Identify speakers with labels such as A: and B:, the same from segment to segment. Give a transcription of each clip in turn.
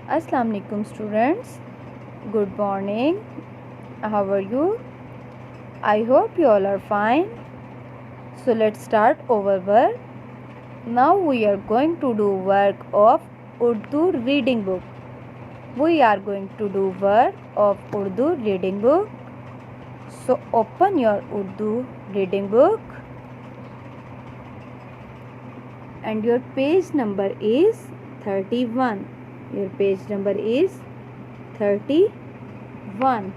A: Assalamu alaikum students. Good morning. How are you? I hope you all are fine. So let's start our work. Now we are going to do work of Urdu reading book. We are going to do work of Urdu reading book. So open your Urdu reading book and your page number is 31. Your page number is 31.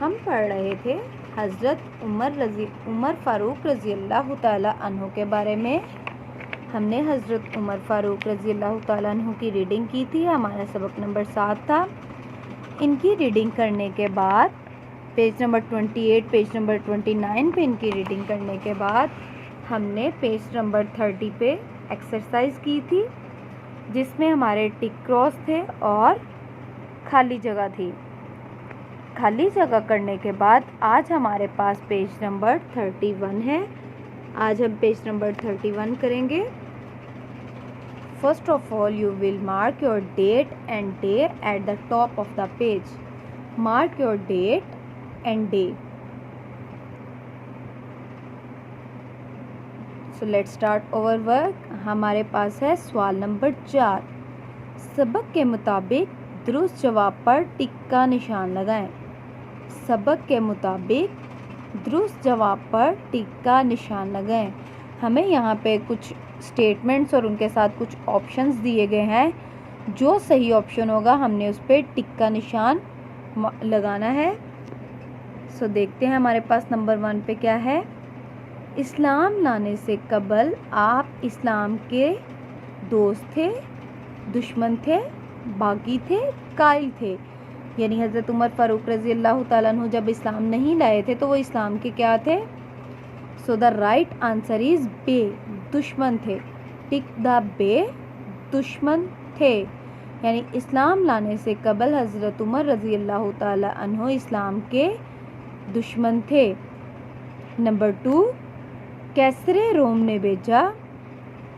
A: हम पढ़ रहे थे हज़रत उमर फ़ारूक रज़ी अल्लाह ताला अन्हु के बारे में। हमने हज़रत उमर फ़ारूक रज़ी अल्लाह ताला अन्हु की रीडिंग की थी। हमारा सबक नंबर 7 था। इनकी रीडिंग करने के बाद पेज नंबर 28, पेज नंबर 29 पे इनकी रीडिंग करने के बाद हमने पेज नंबर 30 पे एक्सरसाइज की थी, जिसमें हमारे टिक क्रॉस थे और खाली जगह थी। खाली जगह करने के बाद आज हमारे पास पेज नंबर 31 है। आज हम पेज नंबर 31 करेंगे। First of all you will mark your date and day at the top of the page. Mark your date and day. So let's start over work. हमारे पास है सवाल नंबर 4। सबक के मुताबिक दुरुस्त जवाब पर टिक का निशान लगाएं। सबक के मुताबिक दुरुस्त जवाब पर टिक का निशान लगाएं। हमें यहाँ पे कुछ स्टेटमेंट्स और उनके साथ कुछ ऑप्शंस दिए गए हैं। जो सही ऑप्शन होगा हमने उस पर टिक का निशान लगाना है। सो देखते हैं हमारे पास नंबर 1 पे क्या है। इस्लाम लाने से कबल आप इस्लाम के दोस्त थे, दुश्मन थे, बागी थे, कायल थे। यानी हज़रत उमर फ़ारूक रज़ी अल्लाह ताला अन्हु जब इस्लाम नहीं लाए थे तो वो इस्लाम के क्या थे। So the right answer is B, दुश्मन थे। टिक द बे, दुश्मन थे। यानी इस्लाम लाने से कबल हज़रत उमर रज़ी अल्लाह ताला अन्हु इस्लाम के दुश्मन थे। नंबर 2, कैसरे रोम ने भेजा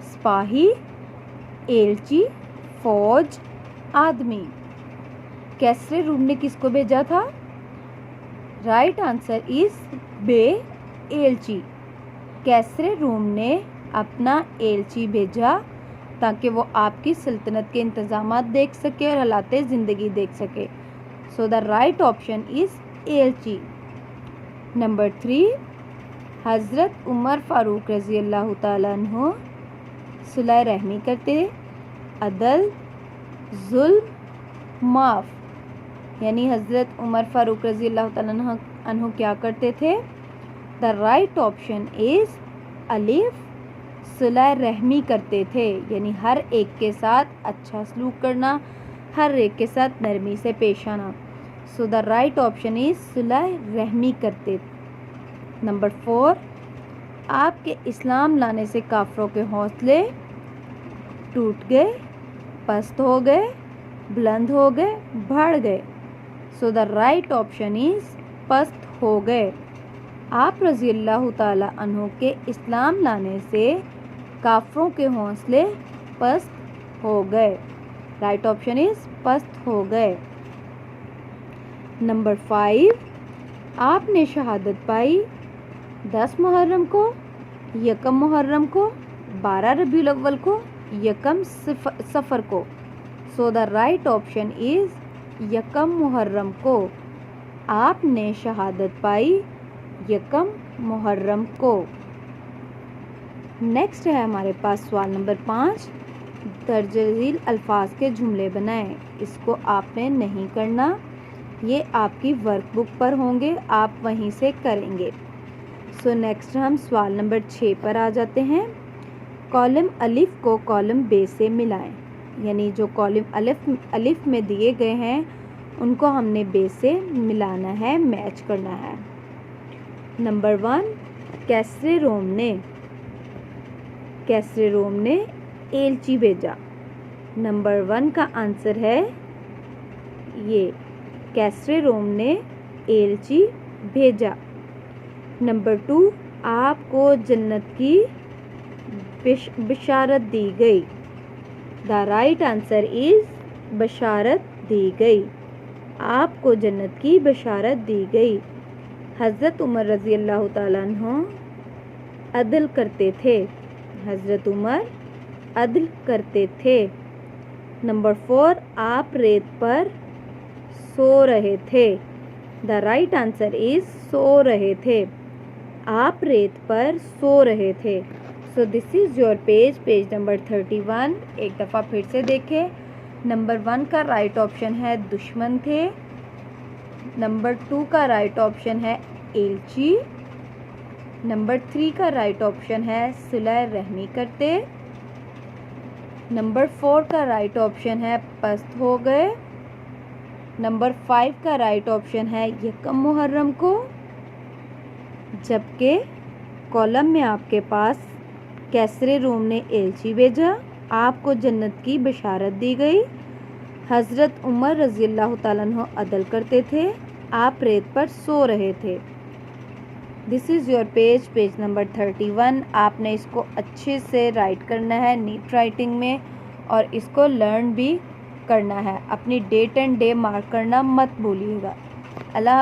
A: सिपाही, एलची, फौज, आदमी। कैसरे रूम ने किसको भेजा था। राइट आंसर इज बे, एलची। कैसरे रूम ने अपना एलची भेजा ताकि वो आपकी सल्तनत के इंतजामात देख सके और हालात ज़िंदगी देख सके। So the right option is एलची। नंबर 3, हज़रत उमर फ़ारूक रज़ी अल्लाह ताला अन्हु सुलह रहमी करते, अदल, जुल्म, माफ़। यानी हज़रत उमर फ़ारूक रज़ी अल्लाह ताला अन्हु क्या करते थे। द राइट ऑप्शन इज़ अलिफ, सुलह रहमी करते थे। यानी हर एक के साथ अच्छा सलूक करना, हर एक के साथ नरमी से पेश आना। So the right option is सुलह रहमी करते। नंबर 4, आपके इस्लाम लाने से काफरों के हौसले टूट गए, पस्त हो गए, बुलंद हो गए, बढ़ गए। सो द राइट ऑप्शन इज़ पस्त हो गए। आप रज़ी अल्लाह ताला अन्हु के इस्लाम लाने से काफरों के हौसले पस्त हो गए। राइट ऑप्शन इज़ पस्त हो गए। नंबर 5, आपने शहादत पाई 10 मुहर्रम को, 1 मुहर्रम को, 12 रबीउल अव्वल को, 1 सफ़र को। सो the right option is 1 Muharram को। आपने शहादत पाई 1 मुहर्रम को। नेक्स्ट है हमारे पास सवाल नंबर 5। दर्जे झील अल्फाज के जुमले बनाएं। इसको आपने नहीं करना, ये आपकी वर्कबुक पर होंगे, आप वहीं से करेंगे। सो नेक्स्ट हम सवाल नंबर 6 पर आ जाते हैं। कॉलम अलिफ को कॉलम बे से मिलाएं। यानी जो कॉलम अलिफ में दिए गए हैं उनको हमने बे से मिलाना है, मैच करना है। नंबर 1, कैसरे रोम ने एलची भेजा। नंबर 1 का आंसर है ये, कैसरे रोम ने एलची भेजा। नंबर 2, आपको जन्नत की बिशारत दी गई। द राइट आंसर इज बशारत दी गई, आपको जन्नत की बशारत दी गई। हज़रत उमर रज़ी अल्लाह ताला अन्हु अदल करते थे, हज़रत उमर अदल करते थे। नंबर 4, आप रेत पर सो रहे थे। The right answer is so रहे थे, आप रेत पर सो रहे थे। So this is your page number 31। एक दफ़ा फिर से देखें। नंबर 1 का राइट ऑप्शन है दुश्मन थे। नंबर 2 का राइट ऑप्शन है एलची। नंबर 3 का राइट ऑप्शन है सुलह रहमी करते। नंबर 4 का राइट ऑप्शन है पस्त हो गए। नंबर 5 का राइट ऑप्शन है यकम मुहर्रम को। जबकि कॉलम में आपके पास कैसरे रूम ने एलची भेजा, आपको जन्नत की बशारत दी गई। हज़रत उमर रज़ी अल्लाह ताला अन्हु अदल करते थे, आप रेत पर सो रहे थे। This is your page number 31। आपने इसको अच्छे से राइट करना है नीट राइटिंग में, और इसको लर्न भी करना है। अपनी डेट एंड डे मार्क करना मत भूलिएगा। अल्लाह